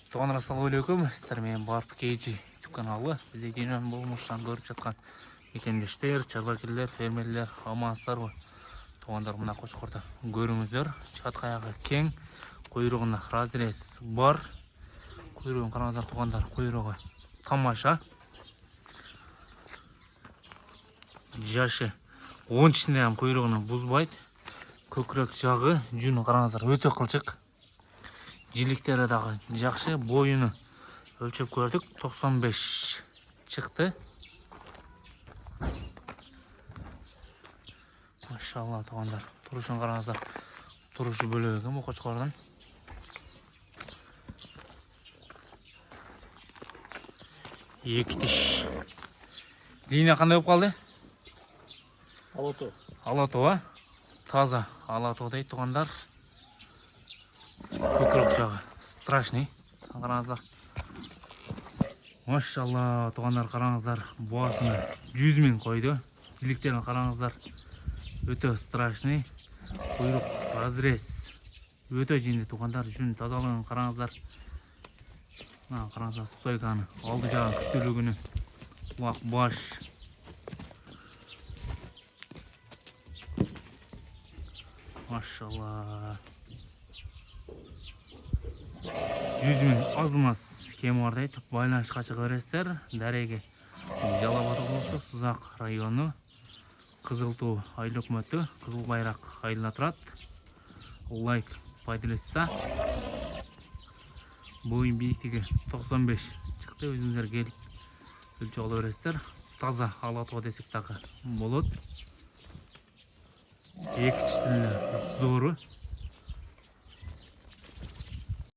Туғандар ассалаумағалейкум. Сіздер мен Барып KG YouTube каналы. Бізде денен болмышан көріп жатқан мекендештер, чарбакерлер, фермерлер, амансыздар ғой. Туғандар мына қошқорды көріңіздер. Чатқаяғы кең, құйрығына разрез бар. Құйрығын қараңыздар туғандар, құйрығы тамаша. Жашы 10 ішінде құйрығını бұзбайды. Көкірек жағы, жүні қараңыздар өте қылшық. Жиліктері дағы жақсы, бойыны өлчеп көрдік, 95 шықты. Машалла туғандар, тұрышын қараңыздар. Тұрышы бөлігі кім қошқордан. Екі тіш. Линия қандай болып қалды? Алато. Алато, таза алато дейді туғандар. Көкірек жағы страшный. Қараңыздар. Машалла туғандар қараңыздар. Боғасына 100 000 қойды. Жиліктерін қараңыздар. Өте страшный. Құйрық разрез. Өте жеңді туғандар. Жүн тазалығын қараңыздар. Қараңыздар стойканы. Алды жағын күштілігіні. Құлақ баш. Машалла. 100 000 азмас кем бар дейді. Байланышқа шыға бересіздер. Дәреге Жалабаты болысы, Сызақ районы, Қызылту айлы үкіметі, Қызыл байрақ айлына тұрады. Лайк пайдаланса. Бойын биіктігі 95 шықты. Өзіңдер келіп өлші ала бересіздер. Таза алатуға десек тағы болады. Екі тіштілі зоры.